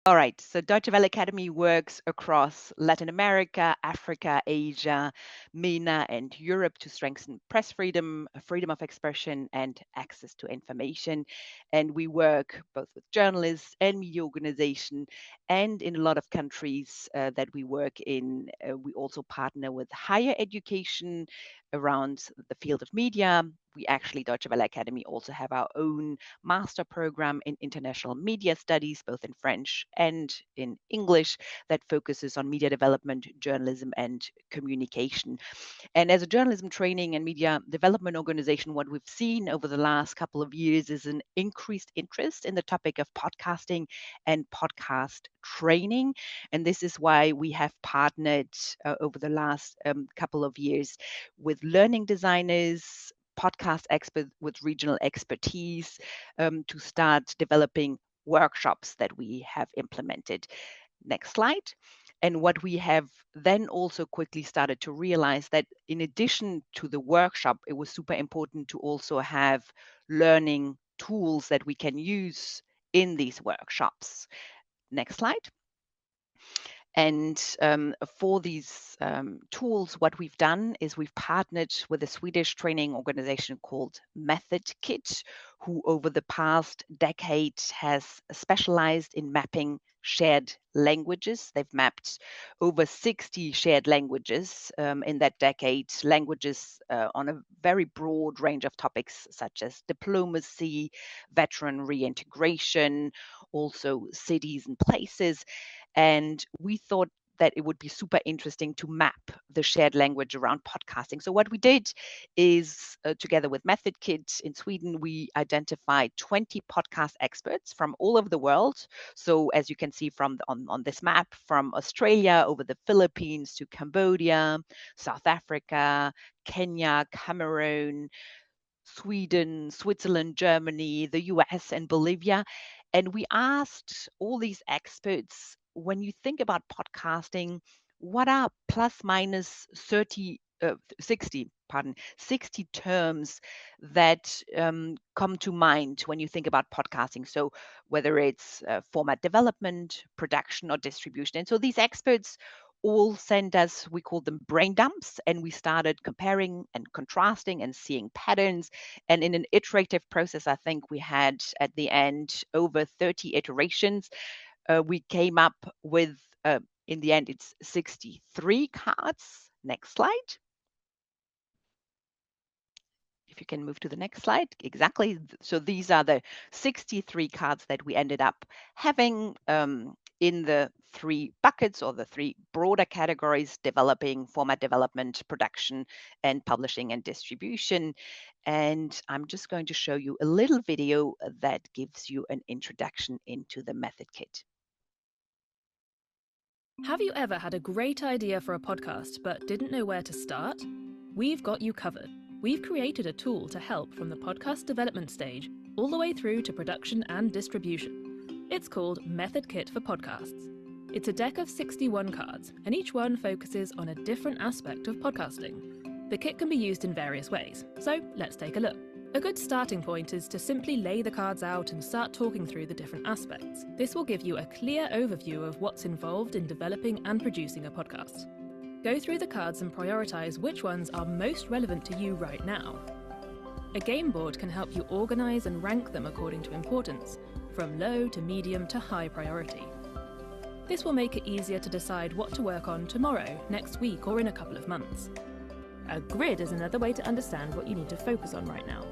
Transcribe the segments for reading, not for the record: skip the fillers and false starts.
All right, so Deutsche Welle Academy works across Latin America, Africa, Asia, MENA, and Europe to strengthen press freedom, freedom of expression, and access to information. And we work both with journalists and media organizations, and in a lot of countries that we work in, we also partner with higher education around the field of media. We actually, Deutsche Welle Academy, also have our own master program in international media studies, both in French and in English, that focuses on media development, journalism, and communication. And as a journalism training and media development organization, what we've seen over the last couple of years is an increased interest in the topic of podcasting and podcast training. And this is why we have partnered over the last couple of years with learning designers, podcast experts with regional expertise to start developing workshops that we have implemented. Next slide. And what we have then also quickly started to realize that in addition to the workshop, it was super important to also have learning tools that we can use in these workshops. Next slide. And for these tools, what we've done is we've partnered with a Swedish training organization called Method Kit, who over the past decade has specialized in mapping shared languages. They've mapped over 60 shared languages in that decade, languages on a very broad range of topics such as diplomacy, veteran reintegration, also cities and places. And we thought that it would be super interesting to map the shared language around podcasting. So what we did is, together with Method Kit in Sweden, we identified 20 podcast experts from all over the world. So as you can see from on this map, from Australia over the Philippines to Cambodia, South Africa, Kenya, Cameroon, Sweden, Switzerland, Germany, the US, and Bolivia. And we asked all these experts, when you think about podcasting, what are plus minus 60 terms that come to mind when you think about podcasting? So whether it's format development, production, or distribution. And so these experts all sent us, we call them brain dumps, and we started comparing and contrasting and seeing patterns. And in an iterative process, I think we had at the end over 30 iterations. We came up with, in the end, it's 63 cards. Next slide. If you can move to the next slide. Exactly. So these are the 63 cards that we ended up having in the three buckets or the three broader categories: developing, format development, production, and publishing and distribution. And I'm just going to show you a little video that gives you an introduction into the Method Kit. Have you ever had a great idea for a podcast but didn't know where to start? We've got you covered. We've created a tool to help from the podcast development stage all the way through to production and distribution. It's called Method Kit for Podcasts. It's a deck of 61 cards, and each one focuses on a different aspect of podcasting. The kit can be used in various ways, so let's take a look. A good starting point is to simply lay the cards out and start talking through the different aspects. This will give you a clear overview of what's involved in developing and producing a podcast. Go through the cards and prioritize which ones are most relevant to you right now. A game board can help you organize and rank them according to importance, from low to medium to high priority. This will make it easier to decide what to work on tomorrow, next week, or in a couple of months. A grid is another way to understand what you need to focus on right now.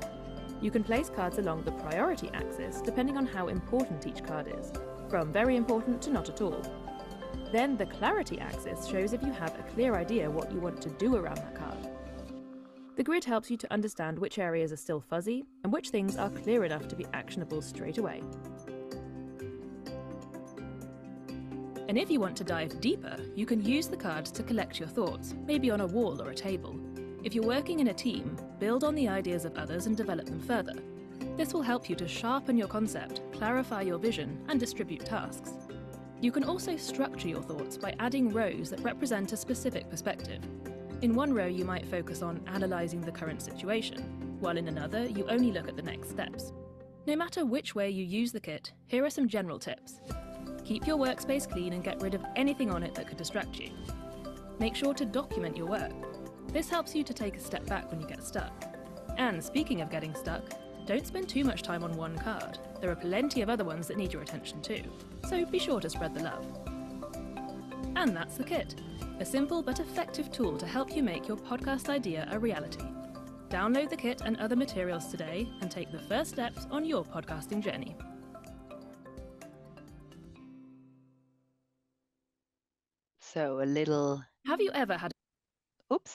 You can place cards along the priority axis depending on how important each card is, from very important to not at all. Then the clarity axis shows if you have a clear idea what you want to do around that card. The grid helps you to understand which areas are still fuzzy and which things are clear enough to be actionable straight away. And if you want to dive deeper, you can use the cards to collect your thoughts, maybe on a wall or a table. If you're working in a team, build on the ideas of others and develop them further. This will help you to sharpen your concept, clarify your vision, and distribute tasks. You can also structure your thoughts by adding rows that represent a specific perspective. In one row, you might focus on analysing the current situation, while in another, you only look at the next steps. No matter which way you use the kit, here are some general tips. Keep your workspace clean and get rid of anything on it that could distract you. Make sure to document your work. This helps you to take a step back when you get stuck. And speaking of getting stuck, don't spend too much time on one card. There are plenty of other ones that need your attention too, so be sure to spread the love. And that's the kit, a simple but effective tool to help you make your podcast idea a reality. Download the kit and other materials today and take the first steps on your podcasting journey. So a little Have you ever had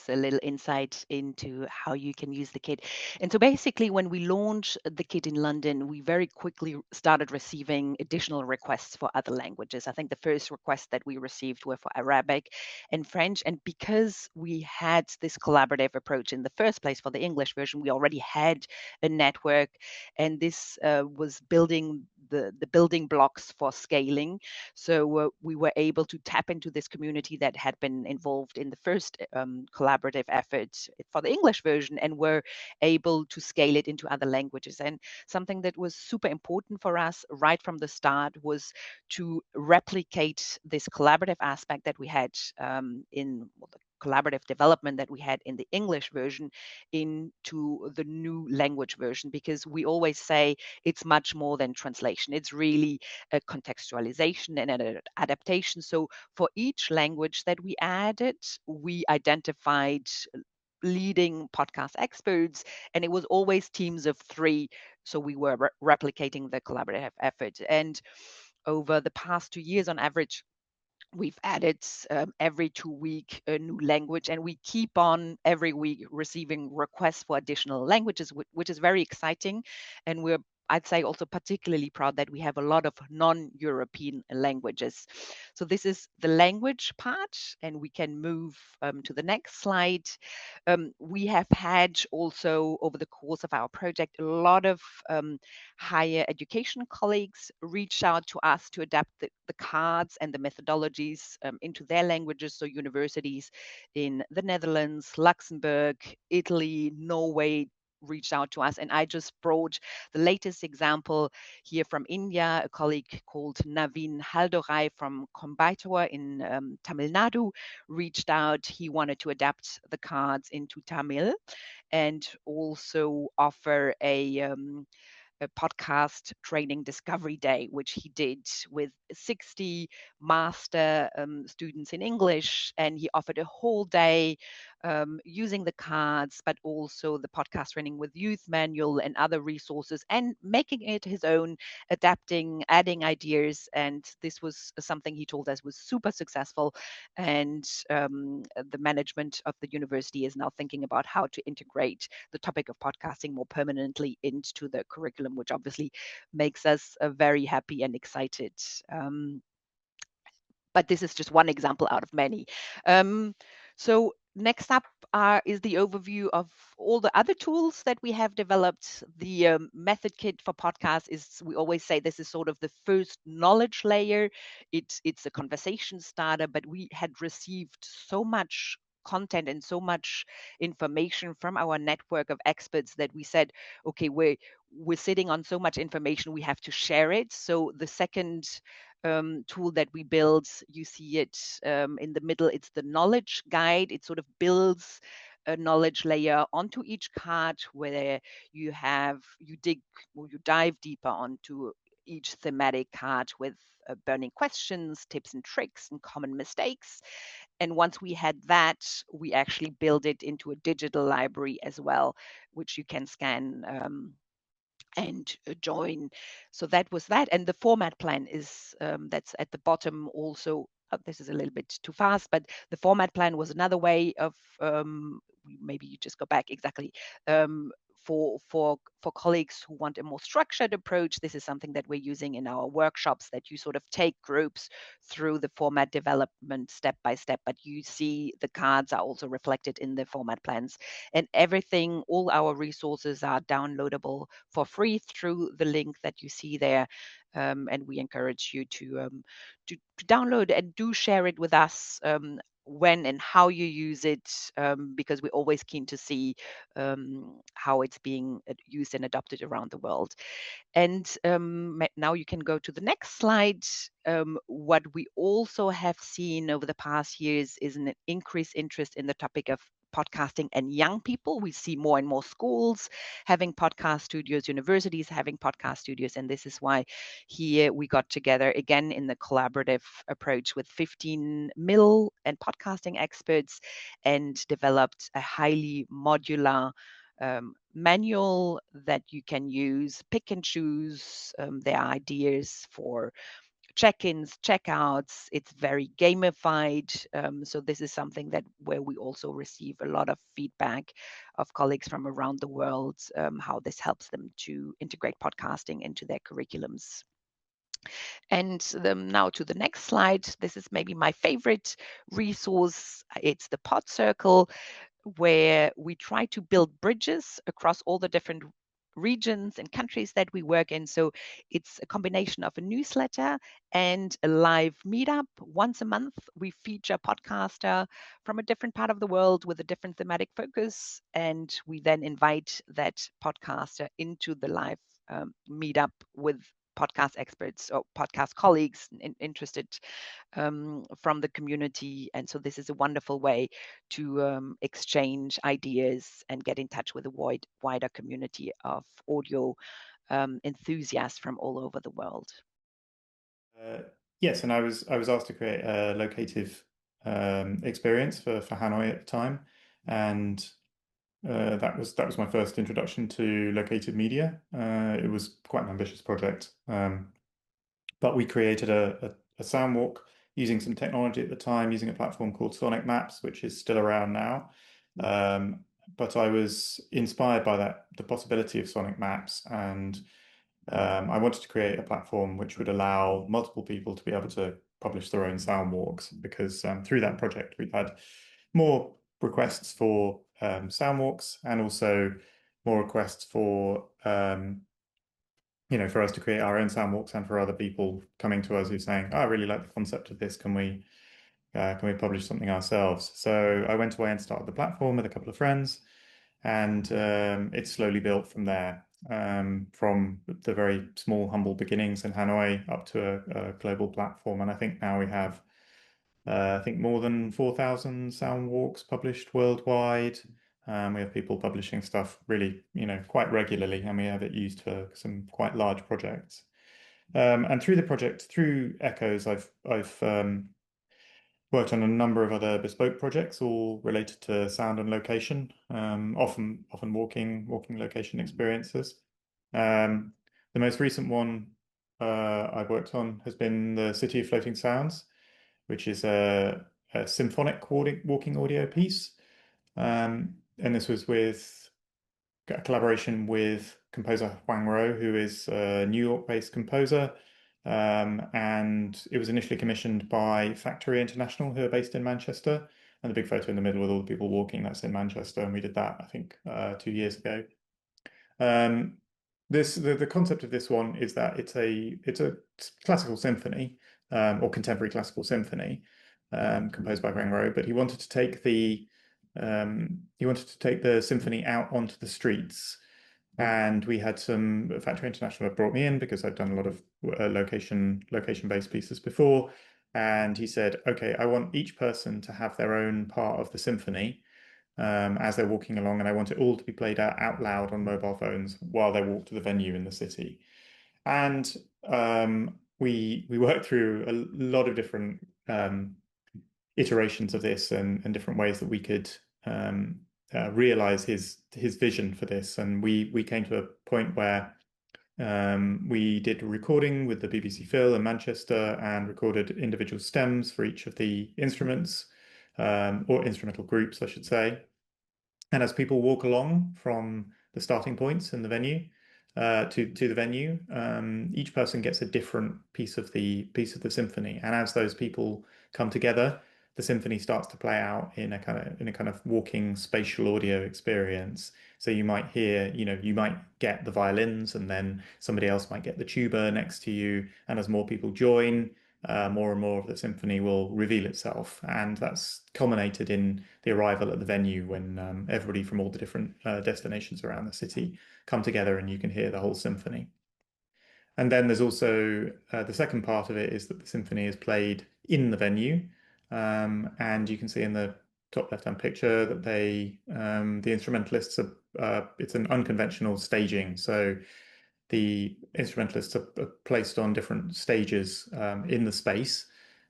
a little insight into how you can use the kit. And so basically, when we launched the kit in London, we very quickly started receiving additional requests for other languages. I think the first requests that we received were for Arabic and French. And because we had this collaborative approach in the first place for the English version, we already had a network, and this was building the building blocks for scaling. So we were able to tap into this community that had been involved in the first collaborative effort for the English version, and were able to scale it into other languages. And something that was super important for us right from the start was to replicate this collaborative aspect that we had in the collaborative development that we had in the English version into the new language version, because we always say it's much more than translation. It's really a contextualization and an adaptation. So for each language that we added, we identified leading podcast experts, and it was always teams of 3. So we were replicating the collaborative effort. And over the past 2 years, on average, we've added every 2 week a new language, and we keep on every week receiving requests for additional languages, which is very exciting. And we're, I'd say, also particularly proud that we have a lot of non-European languages. So this is the language part, and we can move to the next slide. We have had also, over the course of our project, a lot of higher education colleagues reach out to us to adapt the cards and the methodologies into their languages. So universities in the Netherlands, Luxembourg, Italy, Norway reached out to us. And I just brought the latest example here from India. A colleague called Naveen Haldorai from Coimbatore in Tamil Nadu reached out. He wanted to adapt the cards into Tamil and also offer a podcast training discovery day, which he did with 60 master students in English. And he offered a whole day using the cards, but also the podcast training with youth manual and other resources, and making it his own, adapting, adding ideas. And this was something he told us was super successful. And the management of the university is now thinking about how to integrate the topic of podcasting more permanently into the curriculum, which obviously makes us very happy and excited. But this is just one example out of many. So next up is the overview of all the other tools that we have developed. The method kit for podcasts is, we always say, this is sort of the first knowledge layer. It's a conversation starter, but we had received so much content and so much information from our network of experts that we said, okay, we're sitting on so much information, we have to share it. So the second tool that we build, you see it in the middle, it's the knowledge guide. It sort of builds a knowledge layer onto each card, where you dig, or you dive deeper onto each thematic card with burning questions, tips and tricks, and common mistakes. And once we had that, we actually build it into a digital library as well, which you can scan and join. So that was that. And the format plan is that's at the bottom also. This is a little bit too fast, but the format plan was another way of maybe you just go back exactly. For colleagues who want a more structured approach, this is something that we're using in our workshops, that you sort of take groups through the format development step by step, but you see the cards are also reflected in the format plans. And everything, all our resources are downloadable for free through the link that you see there. And we encourage you to download and do share it with us. when and how you use it, because we're always keen to see how it's being used and adopted around the world. And now you can go to the next slide. What we also have seen over the past years is an increased interest in the topic of podcasting and young people. We see more and more schools having podcast studios, universities having podcast studios. And this is why here we got together again in the collaborative approach with 15 mil and podcasting experts and developed a highly modular manual that you can use, pick and choose their ideas for check-ins, checkouts. It's very gamified. So this is something that where we also receive a lot of feedback of colleagues from around the world, how this helps them to integrate podcasting into their curriculums. And now to the next slide. This is maybe my favorite resource. It's the Pod Circle, where we try to build bridges across all the different regions and countries that we work in. So it's a combination of a newsletter and a live meetup. Once a month, we feature a podcaster from a different part of the world with a different thematic focus. And we then invite that podcaster into the live meetup with podcast experts or podcast colleagues interested from the community. And so this is a wonderful way to exchange ideas and get in touch with a wider community of audio enthusiasts from all over the world. Uh, yes, and I was asked to create a locative experience for Hanoi at the time, and that was my first introduction to located media. It was quite an ambitious project, but we created a sound walk using some technology at the time, using a platform called Sonic Maps, which is still around now. But I was inspired by the possibility of Sonic Maps, and I wanted to create a platform which would allow multiple people to be able to publish their own sound walks, because through that project we've had more requests for sound walks, and also more requests for for us to create our own sound walks, and for other people coming to us who are saying, oh, I really like the concept of this. Can we publish something ourselves? So I went away and started the platform with a couple of friends, and it slowly built from there, from the very small, humble beginnings in Hanoi up to a global platform. And I think now we have, I think, more than 4,000 sound walks published worldwide. We have people publishing stuff really, quite regularly, and we have it used for some quite large projects. And through the project, through Echoes, I've worked on a number of other bespoke projects, all related to sound and location, often walking location experiences. The most recent one I've worked on has been the City of Floating Sounds, which is a symphonic walking audio piece. And this was with a collaboration with composer Huang Ro, who is a New York-based composer. And it was initially commissioned by Factory International, who are based in Manchester. And the big photo in the middle with all the people walking, that's in Manchester. And we did that, I think, 2 years ago. The concept of this one is that it's a classical symphony, or contemporary classical symphony, composed by Huang Ro, but he wanted to take the symphony out onto the streets. And we had some Factory International had brought me in because I'd done a lot of location-based pieces before. And he said, okay, I want each person to have their own part of the symphony as they're walking along, and I want it all to be played out loud on mobile phones while they walk to the venue in the city. And we worked through a lot of different iterations of this, and different ways that we could realize his vision for this. And we came to a point where we did a recording with the BBC Phil in Manchester and recorded individual stems for each of the instruments, or instrumental groups, I should say. And as people walk along from the starting points in the venue to the venue, each person gets a different piece of the symphony. And as those people come together, the symphony starts to play out in a kind of walking spatial audio experience. So you might hear, you might get the violins, and then somebody else might get the tuba next to you. And as more people join, more and more of the symphony will reveal itself. And that's culminated in the arrival at the venue when everybody from all the different destinations around the city come together and you can hear the whole symphony. And then there's also the second part of it is that the symphony is played in the venue. And you can see in the top left-hand picture that the instrumentalists it's an unconventional staging. So the instrumentalists are placed on different stages in the space,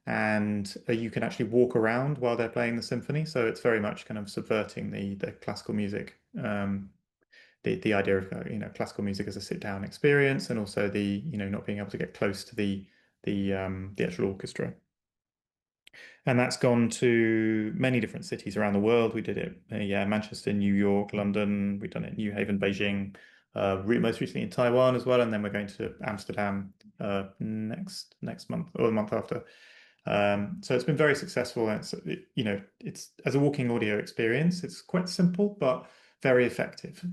and you can actually walk around while they're playing the symphony. So it's very much kind of subverting the classical music, the idea of classical music as a sit-down experience, and also the not being able to get close to the actual orchestra. And that's gone to many different cities around the world. We did it, Manchester, New York, London. We've done it in New Haven, Beijing, most recently in Taiwan as well. And then we're going to Amsterdam next month or the month after. So it's been very successful. And it's as a walking audio experience. It's quite simple, but very effective.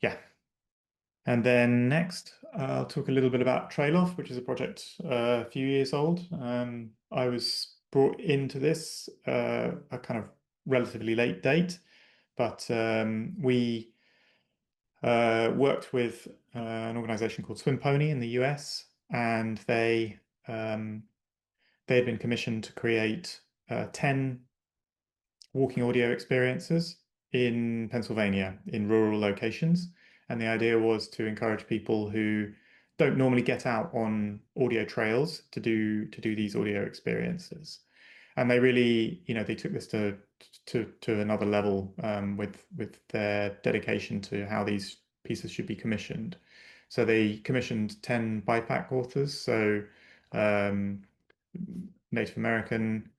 Yeah. And then next, I'll talk a little bit about Trail Off, which is a project a few years old. I was brought into this a kind of relatively late date, but we worked with an organization called Swim Pony in the US, and they had been commissioned to create 10 walking audio experiences in Pennsylvania in rural locations. And the idea was to encourage people who don't normally get out on audio trails to do these audio experiences. And they really, they took this to another level with their dedication to how these pieces should be commissioned. So they commissioned 10 BIPAC authors, so Native American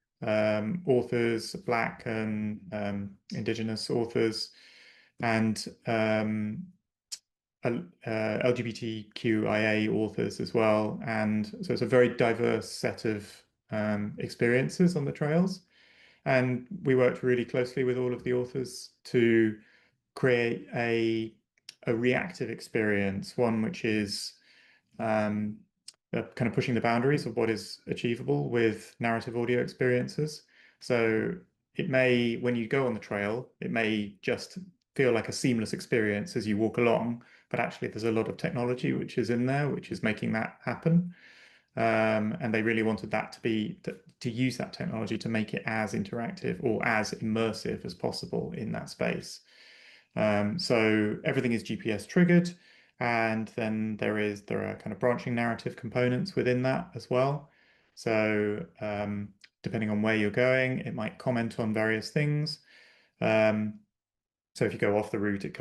authors, Black and Indigenous authors, and LGBTQIA authors as well. And so it's a very diverse set of experiences on the trails. And we worked really closely with all of the authors to create a reactive experience, one which is kind of pushing the boundaries of what is achievable with narrative audio experiences. So it may, when you go on the trail, it may just feel like a seamless experience as you walk along, but actually there's a lot of technology which is in there, which is making that happen. And they really wanted that to use that technology to make it as interactive or as immersive as possible in that space. So everything is GPS triggered, and then there are kind of branching narrative components within that as well. So depending on where you're going, it might comment on various things. So if you go off the route, it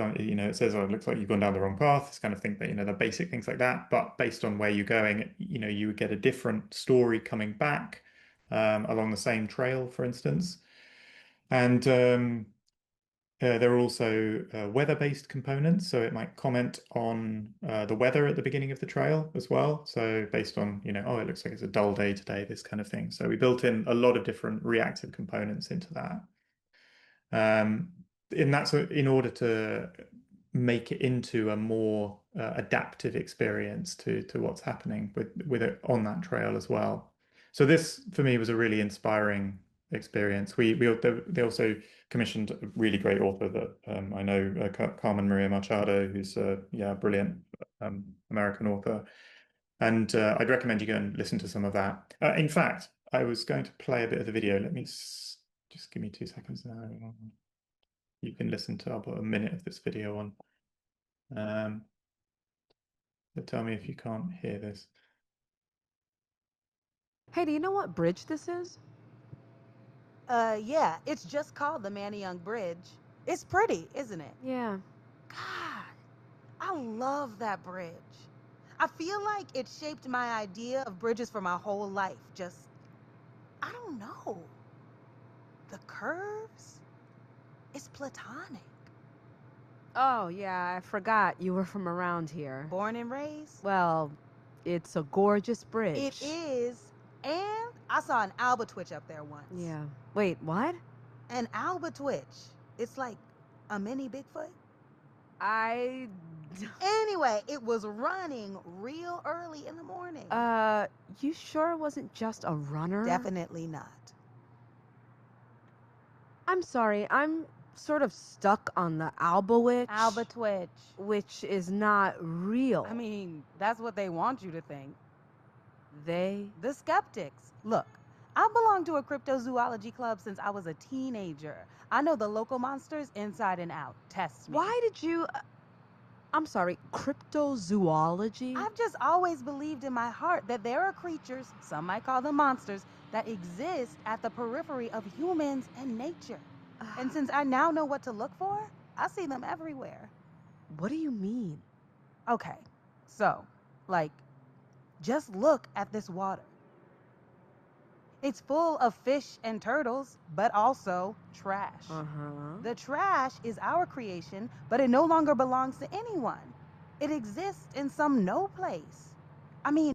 says, oh, it looks like you've gone down the wrong path. It's kind of think that, the basic things like that. But based on where you're going, you would get a different story coming back along the same trail, for instance. And there are also weather-based components, so it might comment on the weather at the beginning of the trail as well. So based on, oh, it looks like it's a dull day today, this kind of thing. So we built in a lot of different reactive components into that. In order to make it into a more adaptive experience to what's happening with it on that trail as well. So this, for me, was a really inspiring experience. They also commissioned a really great author that I know, Carmen Maria Machado, who's a brilliant American author. And I'd recommend you go and listen to some of that. In fact, I was going to play a bit of the video. Let me just give me 2 seconds now. You can listen to about a minute of this video on. So tell me if you can't hear this. Hey, do you know what bridge this is? Yeah, it's just called the Manayunk Bridge. It's pretty, isn't it? Yeah. God, I love that bridge. I feel like it shaped my idea of bridges for my whole life. I don't know. The curves? It's platonic. Oh, yeah, I forgot you were from around here. Born and raised? Well, it's a gorgeous bridge. It is. And I saw an alba twitch up there once. Yeah. Wait, what? An alba twitch. It's like a mini Bigfoot. I Anyway, it was running real early in the morning. You sure it wasn't just a runner? Definitely not. I'm sorry, I'm sort of stuck on the Alba Witch. Alba Twitch. Which is not real. I mean, that's what they want you to think. They? The skeptics. Look, I belong to a cryptozoology club since I was a teenager. I know the local monsters inside and out. Test me. Why did you... I'm sorry, cryptozoology? I've just always believed in my heart that there are creatures, some might call them monsters, that exist at the periphery of humans and nature. And since I now know what to look for, I see them everywhere. What do you mean? Okay, so, like, just look at this water. It's full of fish and turtles, but also trash. The trash is our creation, but it no longer belongs to anyone. It exists in some no place. I mean...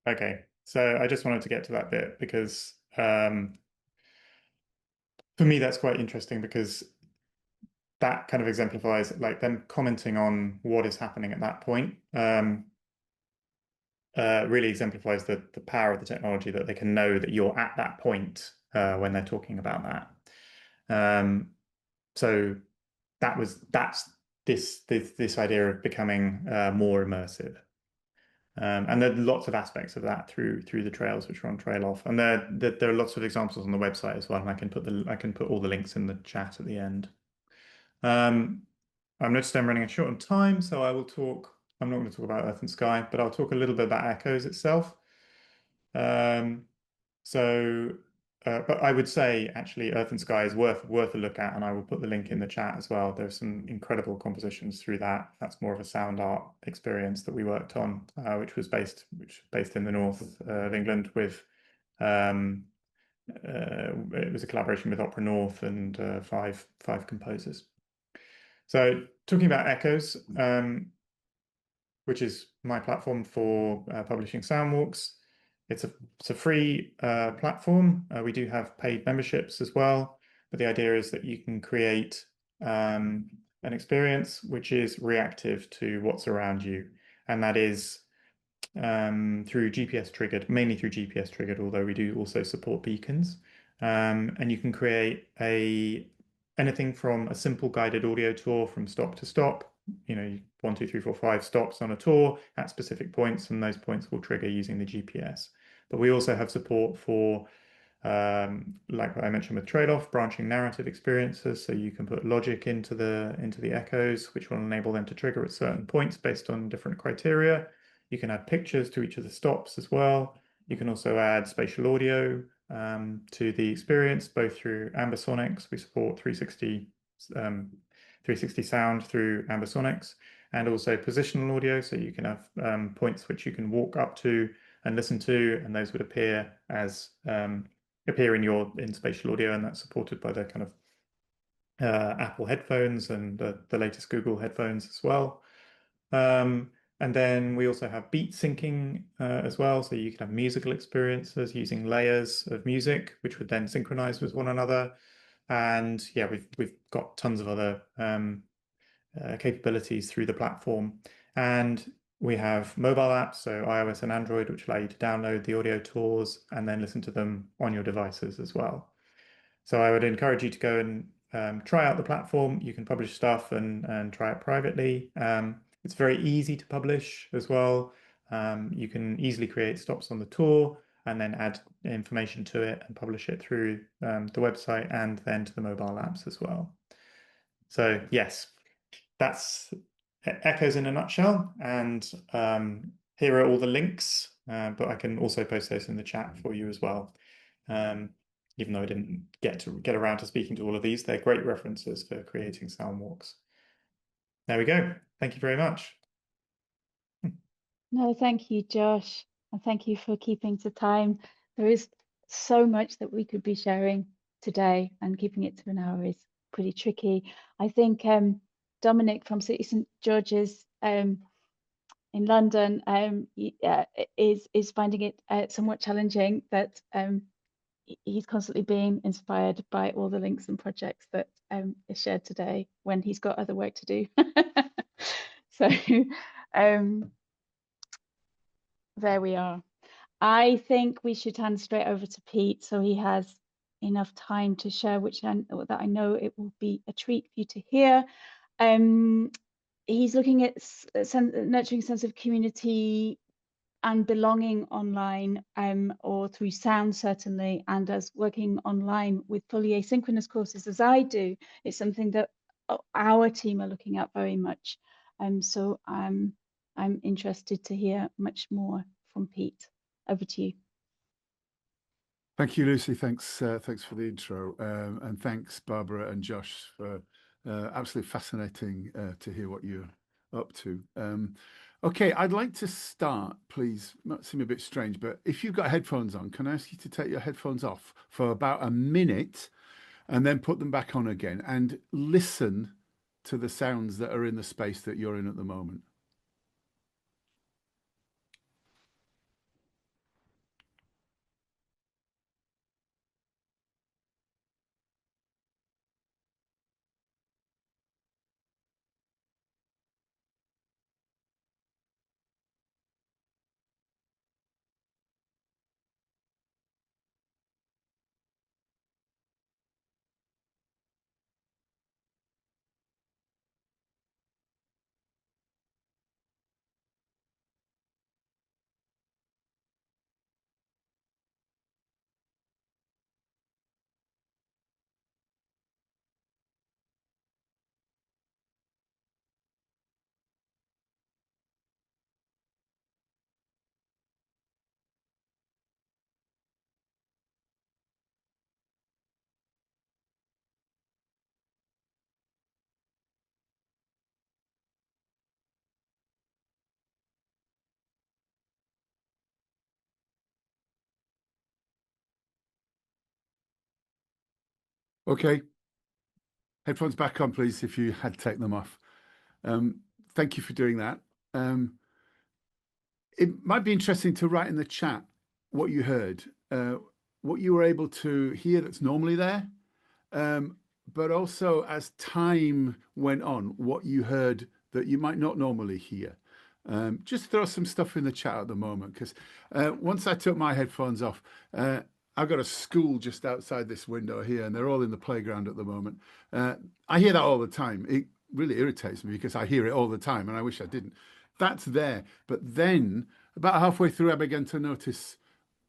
Okay, so I just wanted to get to that bit because for me that's quite interesting because that kind of exemplifies like them commenting on what is happening at that point. Really exemplifies the power of the technology that they can know that you're at that point when they're talking about that. So that's this idea of becoming more immersive. And there are lots of aspects of that through the trails which are on Trail Off, and there are lots of examples on the website as well. And I can put all the links in the chat at the end. I'm noticed I'm running short on time, so I will talk. I'm not going to talk about Earth and Sky, but I'll talk a little bit about Echoes itself. So, but I would say actually Earth and Sky is worth a look at, and I will put the link in the chat as well. There's some incredible compositions through that. That's more of a sound art experience that we worked on, which was based in the north of England with. It was a collaboration with Opera North and five composers. So talking about Echoes, which is my platform for publishing soundwalks. It's a free platform. We do have paid memberships as well, but the idea is that you can create an experience which is reactive to what's around you, and that is through GPS triggered, mainly through GPS triggered, although we do also support beacons. And you can create anything from a simple guided audio tour from stop to stop, 1, 2, 3, 4, 5 stops on a tour at specific points, and those points will trigger using the GPS. But we also have support for, like I mentioned with trade-off, branching narrative experiences. So you can put logic into the echoes, which will enable them to trigger at certain points based on different criteria. You can add pictures to each of the stops as well. You can also add spatial audio to the experience, both through ambisonics. We support 360 sound through ambisonics, and also positional audio. So you can have points which you can walk up to and listen to, and those would appear as appear in spatial audio, and that's supported by the kind of Apple headphones and the latest Google headphones as well. And then we also have beat syncing as well. So you can have musical experiences using layers of music, which would then synchronize with one another. And yeah, we've got tons of other capabilities through the platform. And we have mobile apps, so iOS and Android, which allow you to download the audio tours and then listen to them on your devices as well. So I would encourage you to go and try out the platform. You can publish stuff and try it privately. It's very easy to publish as well. You can easily create stops on the tour and then add information to it and publish it through the website and then to the mobile apps as well. So yes, that's Echoes in a nutshell. And here are all the links, but I can also post those in the chat for you as well. Even though I didn't get around to speaking to all of these, they're great references for creating sound walks. There we go. Thank you very much. No, thank you, Josh, and thank you for keeping to time. There is so much that we could be sharing today, and keeping it to an hour is pretty tricky. I think Dominic from City St George's in London is finding it somewhat challenging that he's constantly being inspired by all the links and projects that is shared today when he's got other work to do. So there we are. I think we should hand straight over to Pete so he has enough time to share, that I know it will be a treat for you to hear. He's looking at nurturing sense of community and belonging online, or through sound certainly, and as working online with fully asynchronous courses as I do, it's something that our team are looking at very much. So I'm interested to hear much more from Pete. Over to you. Thank you, Lucy. Thanks for the intro, and thanks, Barbara and Josh, for absolutely fascinating to hear what you're up to. Okay, I'd like to start, please. Might seem a bit strange, but if you've got headphones on, can I ask you to take your headphones off for about a minute and then put them back on again and listen to the sounds that are in the space that you're in at the moment? Okay, headphones back on, please, if you had taken them off. Thank you for doing that. It might be interesting to write in the chat what you heard, what you were able to hear that's normally there, but also as time went on, what you heard that you might not normally hear. Just throw some stuff in the chat at the moment, because once I took my headphones off, I've got a school just outside this window here, and they're all in the playground at the moment. I hear that all the time. It really irritates me because I hear it all the time, and I wish I didn't. That's there. But then, about halfway through, I began to notice,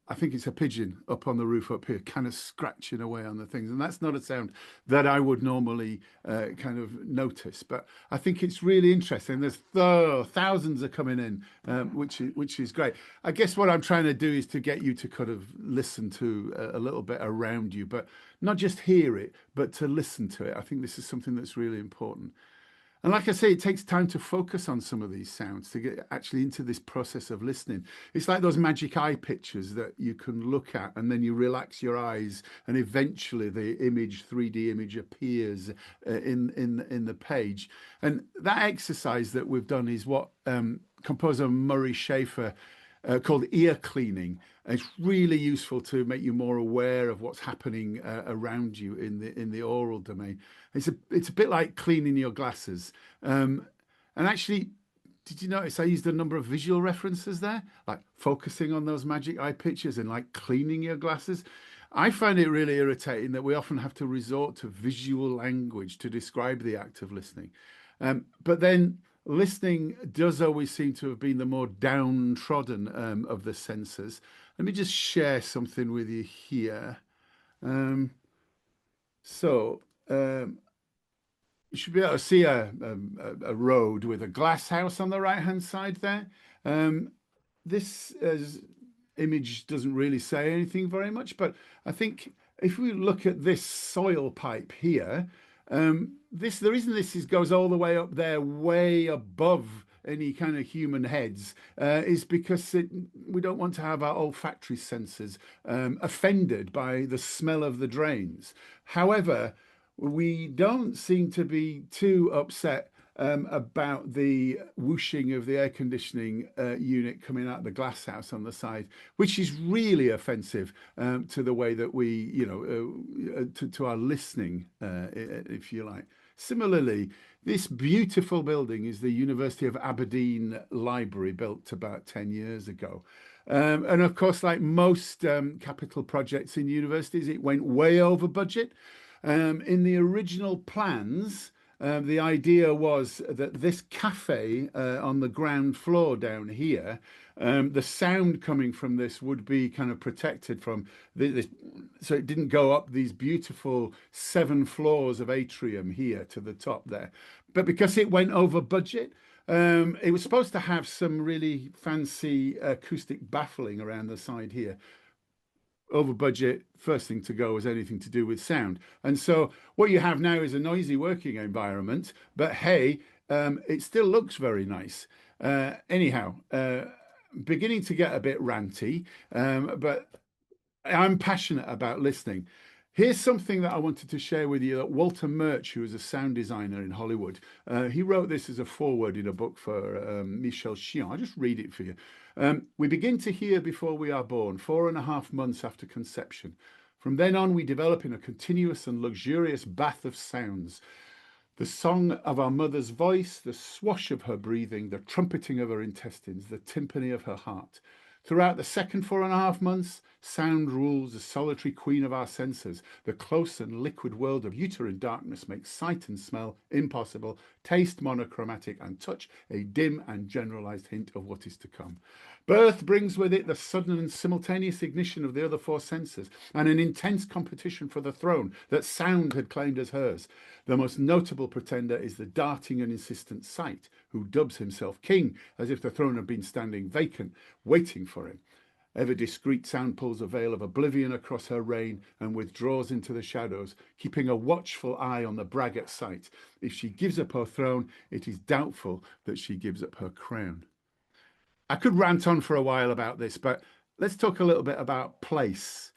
I think it's a pigeon up on the roof up here, kind of scratching away on the things. And that's not a sound that I would normally kind of notice. But I think it's really interesting. There's thousands are coming in, which is great. I guess what I'm trying to do is to get you to kind of listen to a little bit around you, but not just hear it, but to listen to it. I think this is something that's really important. And like I say, it takes time to focus on some of these sounds to get actually into this process of listening. It's like those magic eye pictures that you can look at and then you relax your eyes and eventually the image, 3D image appears in the page. And that exercise that we've done is what composer Murray Schafer called ear cleaning. It's really useful to make you more aware of what's happening around you in the oral domain. It's a bit like cleaning your glasses. And actually, did you notice I used a number of visual references there, like focusing on those magic eye pictures and like cleaning your glasses? I find it really irritating that we often have to resort to visual language to describe the act of listening. But then listening does always seem to have been the more downtrodden of the senses. Let me just share something with you here. So you should be able to see a road with a glass house on the right hand side there. This image doesn't really say anything very much, but I think if we look at this soil pipe here, the reason this goes all the way up there, way above any kind of human heads, is because we don't want to have our olfactory senses offended by the smell of the drains. However, we don't seem to be too upset about the whooshing of the air conditioning unit coming out the glass house on the side, which is really offensive to the way that we, to our listening, if you like. Similarly, this beautiful building is the University of Aberdeen Library, built about 10 years ago. And of course, like most capital projects in universities, it went way over budget. In the original plans, the idea was that this cafe on the ground floor down here, the sound coming from this would be kind of protected from this, so it didn't go up these beautiful 7 floors of atrium here to the top there. But because it went over budget, it was supposed to have some really fancy acoustic baffling around the side here. Over budget, first thing to go was anything to do with sound. And so what you have now is a noisy working environment, but hey, it still looks very nice. Anyhow, beginning to get a bit ranty, but I'm passionate about listening. Here's something that I wanted to share with you that Walter Murch, who is a sound designer in Hollywood, he wrote this as a foreword in a book for Michel Chion. I'll just read it for you. We begin to hear before we are born, 4.5 months after conception. From then on, we develop in a continuous and luxurious bath of sounds. The song of our mother's voice, the swash of her breathing, the trumpeting of her intestines, the timpani of her heart. Throughout the second 4.5 months, sound rules the solitary queen of our senses. The close and liquid world of uterine darkness makes sight and smell impossible, taste monochromatic, and touch a dim and generalized hint of what is to come. Birth brings with it the sudden and simultaneous ignition of the other 4 senses and an intense competition for the throne that sound had claimed as hers. The most notable pretender is the darting and insistent sight, who dubs himself king as if the throne had been standing vacant, waiting for him. Ever discreet sound pulls a veil of oblivion across her reign and withdraws into the shadows, keeping a watchful eye on the braggart sight. If she gives up her throne, it is doubtful that she gives up her crown. I could rant on for a while about this, but let's talk a little bit about place.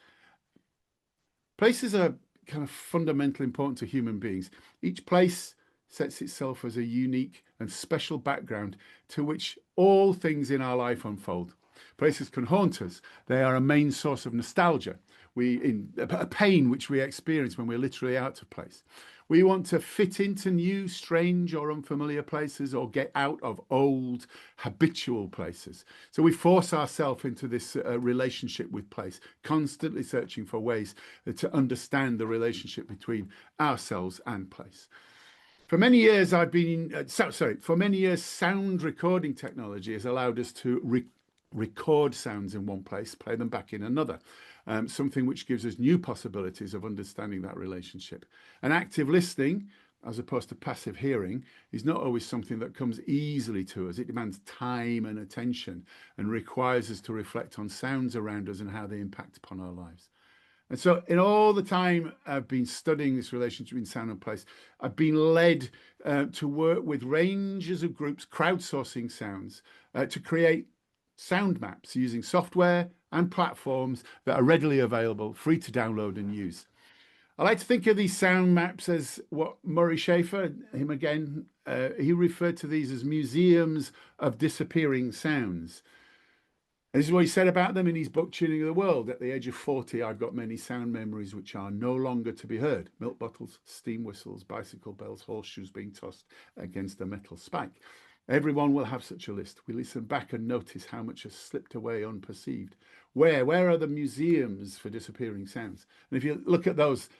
Places are kind of fundamentally important to human beings. Each place sets itself as a unique and special background to which all things in our life unfold. Places can haunt us. They are a main source of nostalgia, a pain which we experience when we're literally out of place. We want to fit into new, strange, or unfamiliar places, or get out of old, habitual places. So we force ourselves into this relationship with place, constantly searching for ways to understand the relationship between ourselves and place. For many years, sound recording technology has allowed us to record sounds in one place, play them back in another. Something which gives us new possibilities of understanding that relationship. And active listening, as opposed to passive hearing, is not always something that comes easily to us. It demands time and attention and requires us to reflect on sounds around us and how they impact upon our lives. And so in all the time I've been studying this relationship between sound and place, I've been led to work with ranges of groups, crowdsourcing sounds, to create sound maps using software and platforms that are readily available, free to download and use. I like to think of these sound maps as what Murray Schafer, him again, he referred to these as museums of disappearing sounds. And this is what he said about them in his book, Tuning of the World. At the age of 40, I've got many sound memories which are no longer to be heard. Milk bottles, steam whistles, bicycle bells, horseshoes being tossed against a metal spike. Everyone will have such a list. We listen back and notice how much has slipped away unperceived. Where are the museums for disappearing sounds? And if you look at those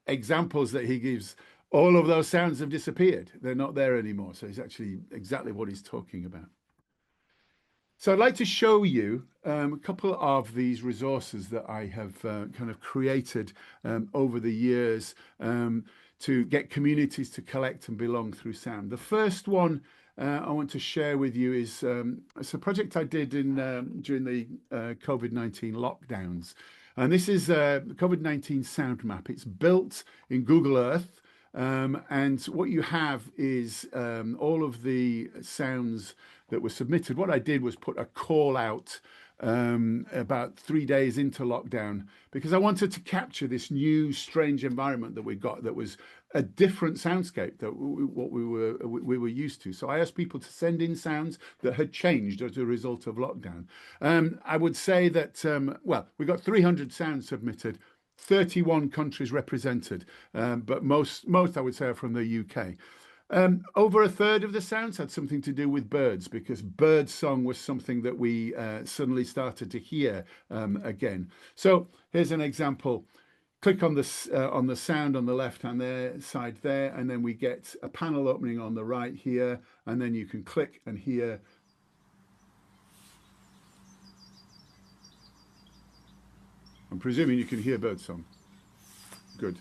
examples that he gives, all of those sounds have disappeared. They're not there anymore. So it's actually exactly what he's talking about. So I'd like to show you a couple of these resources that I have kind of created over the years to get communities to collect and belong through sound. The first one I want to share with you is it's a project I did during the COVID-19 lockdowns. And this is a COVID-19 sound map. It's built in Google Earth. And what you have is all of the sounds that were submitted. What I did was put a call out about 3 days into lockdown, because I wanted to capture this new strange environment that we got that was a different soundscape that what we were used to. So I asked people to send in sounds that had changed as a result of lockdown. I would say that well, we got 300 sounds submitted, 31 countries represented, but most I would say are from the UK. Over a third of the sounds had something to do with birds, because bird song was something that we suddenly started to hear again. So here's an example. Click on the sound on the left hand side there, and then we get a panel opening on the right here, and then you can click and hear. I'm presuming you can hear bird song. Good.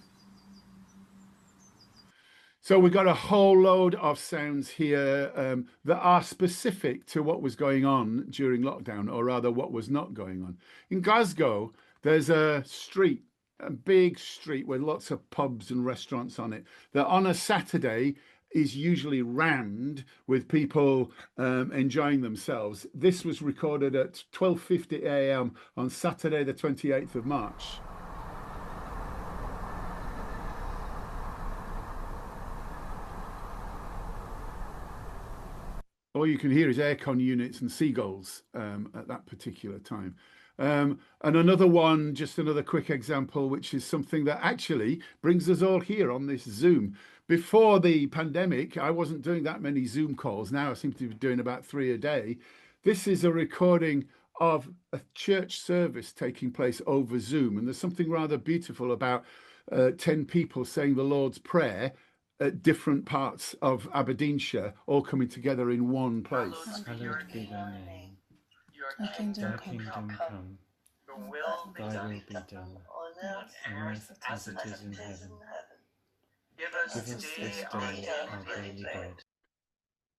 So we got a whole load of sounds here that are specific to what was going on during lockdown, or rather what was not going on. In Glasgow, there's a street, a big street with lots of pubs and restaurants on it, that on a Saturday is usually rammed with people enjoying themselves. This was recorded at 12:50 a.m. on Saturday, the 28th of March. All you can hear is aircon units and seagulls at that particular time. And another one, just another quick example, which is something that actually brings us all here on this Zoom. Before the pandemic, I wasn't doing that many Zoom calls. Now I seem to be doing about 3 a day. This is a recording of a church service taking place over Zoom. And there's something rather beautiful about 10 people saying the Lord's Prayer at different parts of Aberdeenshire, all coming together in one place. Hallowed be thy name. Thy kingdom come. Thy will be done on earth as it is in heaven. Give us this day our daily bread.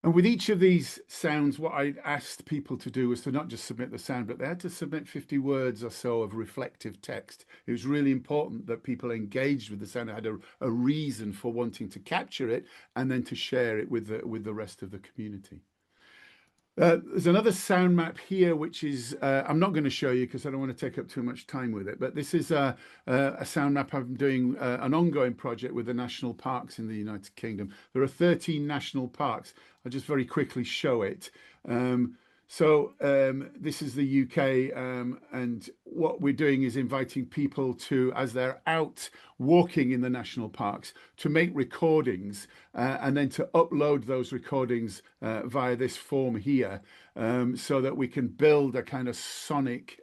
And with each of these sounds, what I asked people to do was to not just submit the sound, but they had to submit 50 words or so of reflective text. It was really important that people engaged with the sound, had a reason for wanting to capture it, and then to share it with the rest of the community. There's another sound map here, which is, I'm not going to show you because I don't want to take up too much time with it, but this is a sound map. I'm doing an ongoing project with the national parks in the United Kingdom. There are 13 national parks. I'll just very quickly show it. This is the UK, and what we're doing is inviting people to, as they're out walking in the national parks, to make recordings and then to upload those recordings via this form here, so that we can build a kind of sonic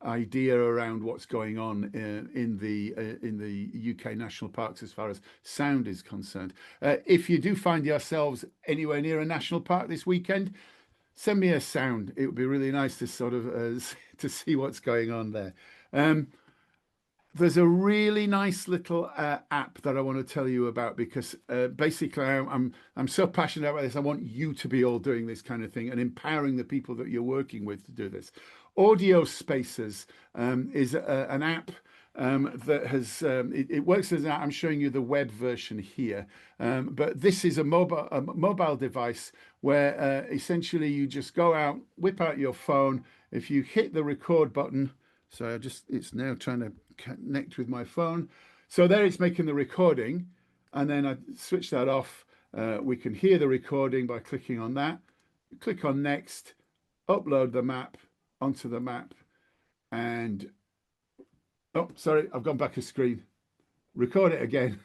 idea around what's going on in the UK national parks as far as sound is concerned. If you do find yourselves anywhere near a national park this weekend, send me a sound. It would be really nice to sort of to see what's going on there. There's a really nice little app that I want to tell you about, because basically I'm so passionate about this. I want you to be all doing this kind of thing and empowering the people that you're working with to do this. Audio Spaces is an app that has it works as an app. I'm showing you the web version here, but this is a mobile device where essentially you just go out, whip out your phone. If you hit the record button, so it's now trying to connect with my phone. So there it's making the recording, and then I switch that off. We can hear the recording by clicking on that. Click on next, upload the map onto the map, and oh, sorry, I've gone back a screen. Record it again,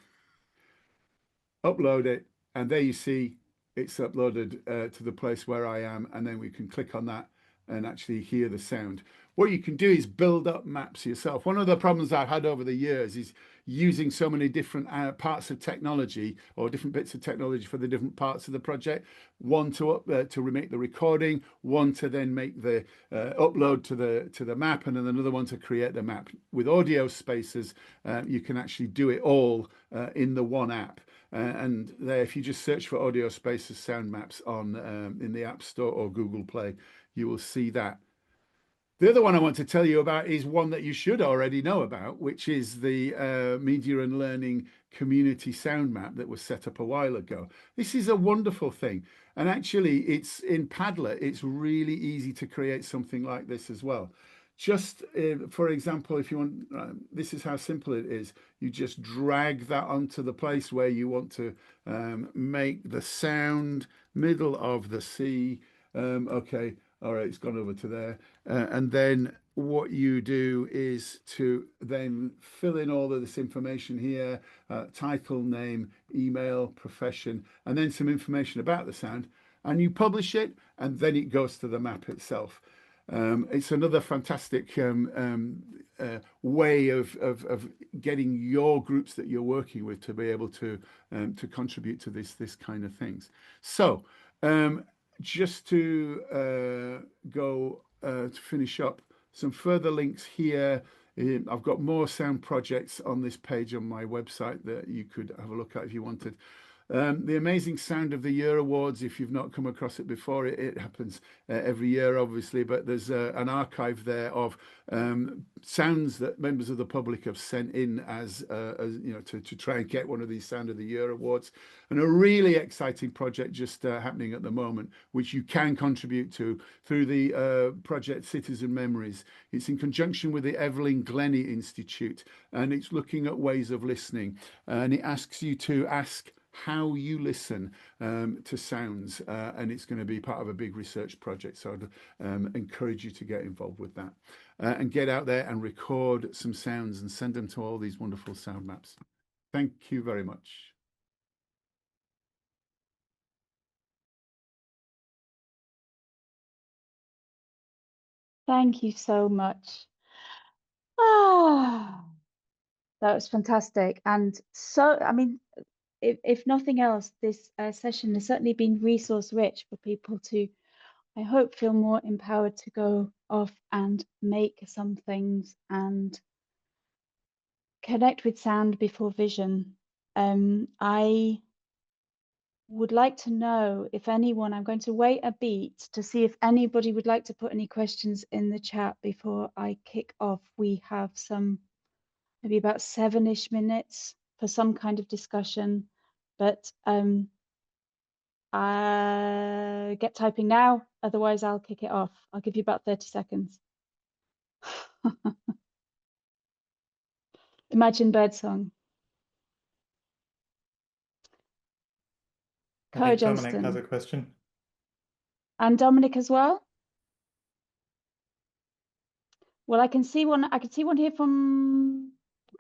upload it, and there you see it's uploaded to the place where I am, and then we can click on that and actually hear the sound. What you can do is build up maps yourself. One of the problems I've had over the years is using so many different parts of technology, or different bits of technology for the different parts of the project. One to make the recording, one to then make the upload to the map, and then another one to create the map. With Audio Spaces, you can actually do it all in the one app. And there, if you just search for Audio Spaces sound maps on in the App Store or Google Play, you will see that. The other one I want to tell you about is one that you should already know about, which is the Media and Learning Community Sound Map that was set up a while ago. This is a wonderful thing. And actually, it's in Padlet, it's really easy to create something like this as well. Just for example, if you want, this is how simple it is. You just drag that onto the place where you want to make the sound, middle of the C. Okay, all right, it's gone over to there. And then what you do is to then fill in all of this information here, title, name, email, profession, and then some information about the sound. And you publish it, and then it goes to the map itself. It's another fantastic way of getting your groups that you're working with to be able to contribute to this kind of things. So just to go to finish up, some further links here. I've got more sound projects on this page on my website that you could have a look at if you wanted. The Amazing Sound of the Year Awards, if you've not come across it before, it happens every year, obviously, but there's an archive there of sounds that members of the public have sent in as you know, to try and get one of these Sound of the Year Awards. And a really exciting project just happening at the moment, which you can contribute to through the project Citizen Memories. It's in conjunction with the Evelyn Glennie Institute, and it's looking at ways of listening. And it asks you to ask how you listen to sounds, and it's going to be part of a big research project. So I'd encourage you to get involved with that and get out there and record some sounds and send them to all these wonderful sound maps. Thank you very much. Thank you so much. Ah, that was fantastic. And so, I mean, if nothing else, this session has certainly been resource rich for people to, I hope, feel more empowered to go off and make some things and connect with sound before vision. I would like to know if anyone, I'm going to wait a beat to see if anybody would like to put any questions in the chat before I kick off. We have some, maybe about 7-ish minutes for some kind of discussion, but get typing now, otherwise I'll kick it off. I'll give you about 30 seconds. Imagine birdsong. I Cara think Dominic has Johnston. a question. And Dominic as well? Well, I can see one. I can see one here from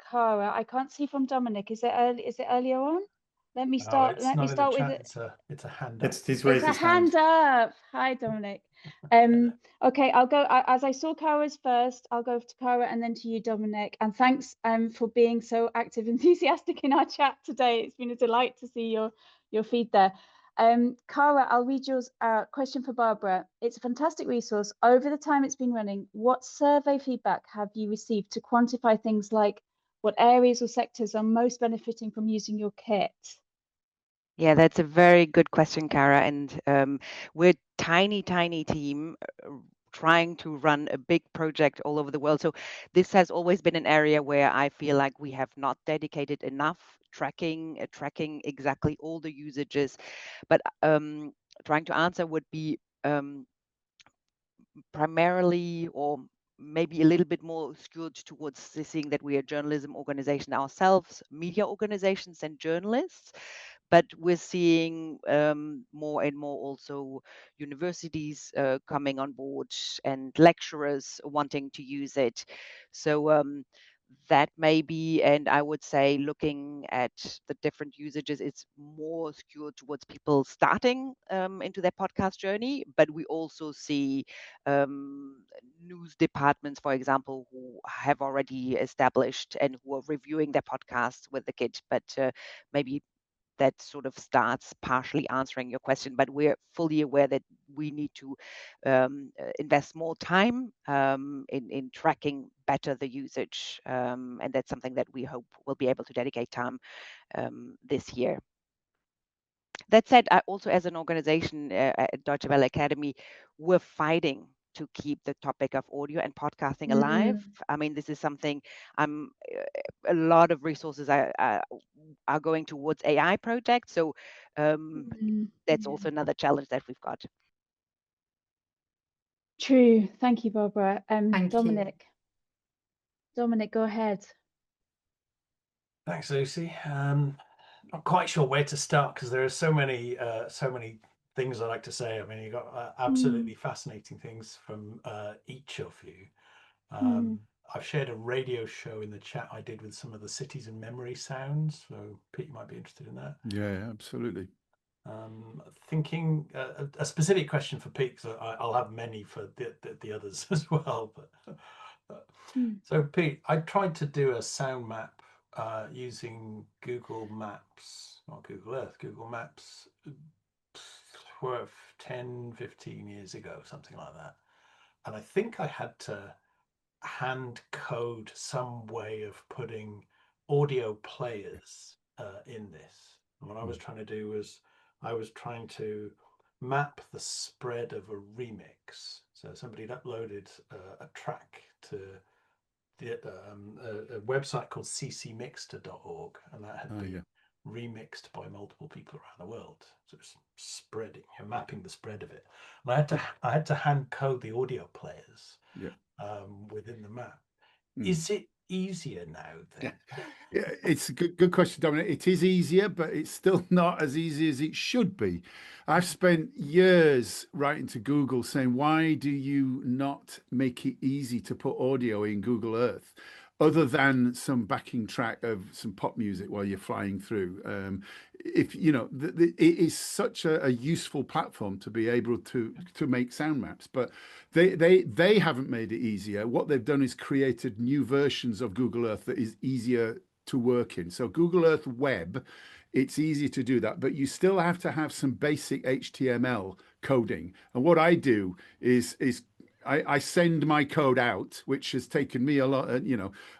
Cara. I can't see from Dominic. Is it early? Is it earlier on? Let me start. It's Let me not in the start with chat. it. It's a hand up. He's It's raised a his hand. hand up. Hi, Dominic. Okay, I'll go as I saw Cara's first. I'll go to Cara and then to you, Dominic. And thanks for being so active, enthusiastic in our chat today. It's been a delight to see your feed there. Cara, I'll read yours. Question for Barbara. It's a fantastic resource. Over the time it's been running, what survey feedback have you received to quantify things like what areas or sectors are most benefiting from using your kit? Yeah, that's a very good question, Cara. And we're a tiny team trying to run a big project all over the world. So this has always been an area where I feel like we have not dedicated enough tracking exactly all the usages. But trying to answer would be primarily, or maybe a little bit more skewed towards seeing that we are a journalism organization ourselves, media organizations and journalists. But we're seeing more and more also universities coming on board and lecturers wanting to use it. So that may be, and I would say looking at the different usages, it's more skewed towards people starting into their podcast journey. But we also see news departments, for example, who have already established and who are reviewing their podcasts with the kit. But maybe that sort of starts partially answering your question, but we're fully aware that we need to invest more time in tracking better the usage, and that's something that we hope we'll be able to dedicate time this year. That said, also as an organization at Deutsche Welle Academy, we're fighting to keep the topic of audio and podcasting alive. I mean, this is something a lot of resources are going towards AI projects. So that's also another challenge that we've got. True. Thank you, Barbara. Thank you. Dominic, go ahead. Thanks, Lucy. Not quite sure where to start because there are so many things I like to say. I mean, you got absolutely fascinating things from each of you. I've shared a radio show in the chat I did with some of the cities and memory sounds. So Pete, you might be interested in that. Yeah, absolutely. Thinking a specific question for Pete, because I'll have many for the others as well. But so Pete, I tried to do a sound map using Google Maps, not Google Earth, Google Maps 10, 15 years ago, something like that. And I think I had to hand code some way of putting audio players in this. And what I was trying to do was I was trying to map the spread of a remix. So somebody had uploaded a track to a website called ccmixter.org, and that had been remixed by multiple people around the world. So it's spreading, you're mapping the spread of it. And I had to hand code the audio players within the map. Is it easier now then? Yeah, it's a good question, Dominic. It is easier, but it's still not as easy as it should be. I've spent years writing to Google saying, why do you not make it easy to put audio in Google Earth, other than some backing track of some pop music while you're flying through? If you know, it is such a useful platform to be able to make sound maps, but they haven't made it easier. What they've done is created new versions of Google Earth that is easier to work in. So Google Earth Web, it's easy to do that, but you still have to have some basic HTML coding. And what I do is I send my code out, which has taken me a lot,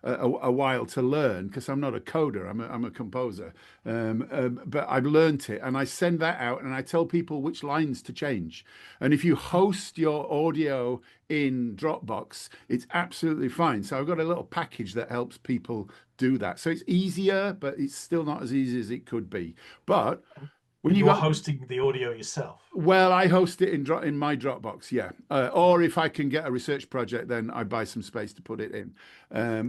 a while to learn, because I'm not a coder, I'm a composer. But I've learned it, and I send that out, and I tell people which lines to change. And if you host your audio in Dropbox, it's absolutely fine. So I've got a little package that helps people do that. So it's easier, but it's still not as easy as it could be. But when you're hosting the audio yourself. Well, I host it in my Dropbox, yeah. Or if I can get a research project, then I buy some space to put it in.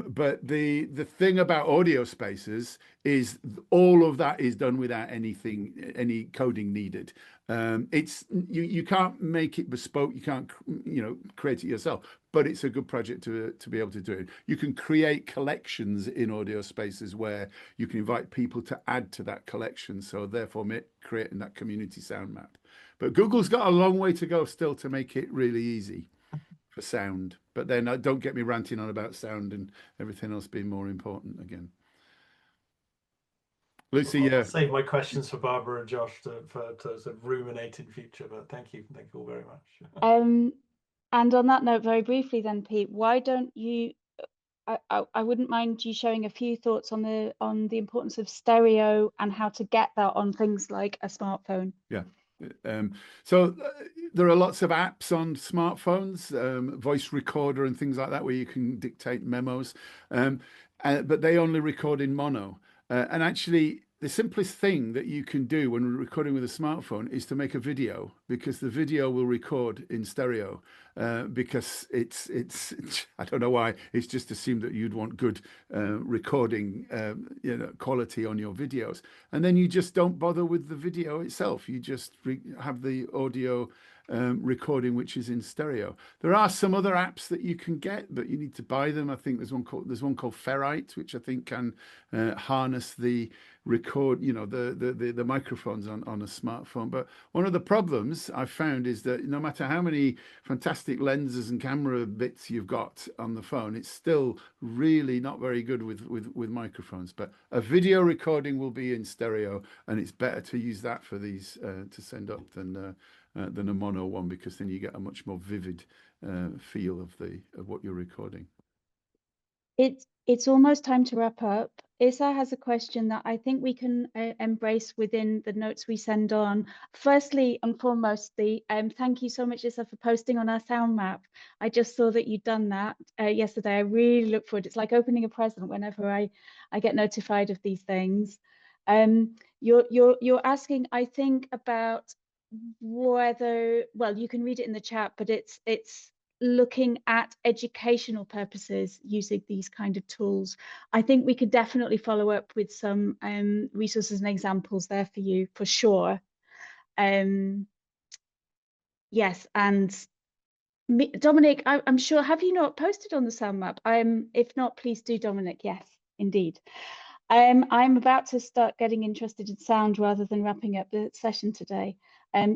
But the thing about audio spaces is all of that is done without any coding needed. It's you can't make it bespoke. You can't create it yourself. But it's a good project to be able to do it. You can create collections in audio spaces where you can invite people to add to that collection. So therefore, creating that community sound map. But Google's got a long way to go still to make it really easy for sound. But then don't get me ranting on about sound and everything else being more important again. Lucy, I'll save my questions for Barbara and Josh to sort of ruminate in future. But thank you all very much. And on that note, very briefly then, Pete, why don't you? I wouldn't mind you showing a few thoughts on the importance of stereo and how to get that on things like a smartphone. Yeah. So there are lots of apps on smartphones, voice recorder and things like that, where you can dictate memos, but they only record in mono. And actually, the simplest thing that you can do when recording with a smartphone is to make a video, because the video will record in stereo. Because it's I don't know why, it's just assumed that you'd want good recording quality on your videos, and then you just don't bother with the video itself. You just have the audio recording, which is in stereo. There are some other apps that you can get, but you need to buy them. I think there's one called Ferrite, which I think can harness the record, the microphones on a smartphone. But one of the problems I've found is that no matter how many fantastic lenses and camera bits you've got on the phone, it's still really not very good with microphones. But a video recording will be in stereo, and it's better to use that for these to send up than a mono one, because then you get a much more vivid feel of what you're recording. it's almost time to wrap up. Issa has a question that I think we can embrace within the notes we send on. Firstly and foremostly, thank you so much, Issa, for posting on our sound map. I just saw that you'd done that yesterday. I really look forward. It's like opening a present whenever I get notified of these things. You're asking, I think, about whether, well, you can read it in the chat, but it's looking at educational purposes using these kind of tools. I think we could definitely follow up with some resources and examples there for you, for sure. Yes, and Dominic, I'm sure, have you not posted on the sound map? If not, please do, Dominic. Yes, indeed. I'm about to start getting interested in sound rather than wrapping up the session today.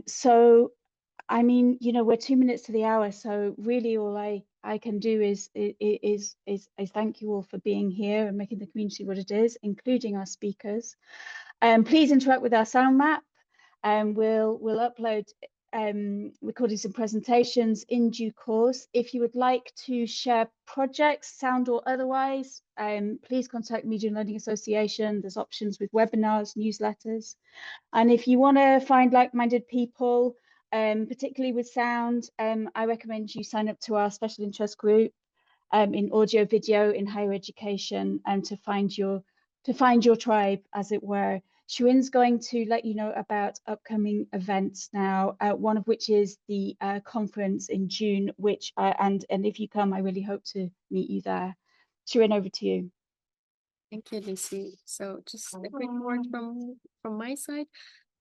So I mean, you know, we're 2 minutes to the hour, so really all I can do is thank you all for being here and making the community what it is, including our speakers. Please interact with our sound map, and we'll upload recordings and presentations in due course. If you would like to share projects, sound or otherwise, please contact Media and Learning Association. There's options with webinars, newsletters. And if you want to find like-minded people, particularly with sound, I recommend you sign up to our special interest group in audio, video, in higher education, and to find your tribe, as it were. Shirin's going to let you know about upcoming events now, one of which is the conference in June, which and if you come, I really hope to meet you there. Shirin, over to you. Thank you, Lucy. So just a quick word from my side.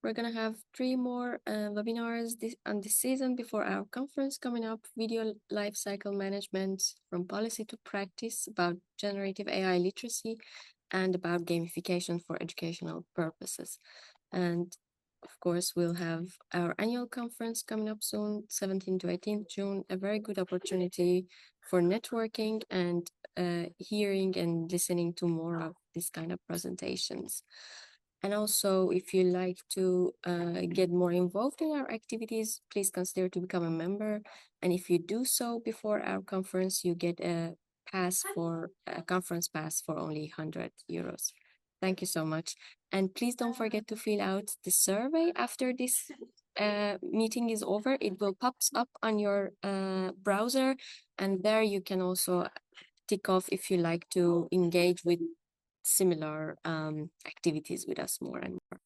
We're going to have 3 more webinars on this season before our conference coming up: video lifecycle management from policy to practice, about generative AI literacy, and about gamification for educational purposes. And of course, we'll have our annual conference coming up soon, 17th to 18th June, a very good opportunity for networking and hearing and listening to more of this kind of presentations. And also, if you like to get more involved in our activities, please consider to become a member. And if you do so before our conference, you get a conference pass for only €100. Thank you so much. And please don't forget to fill out the survey after this meeting is over. It will pop up on your browser, and there you can also tick off if you like to engage with similar activities with us more and more.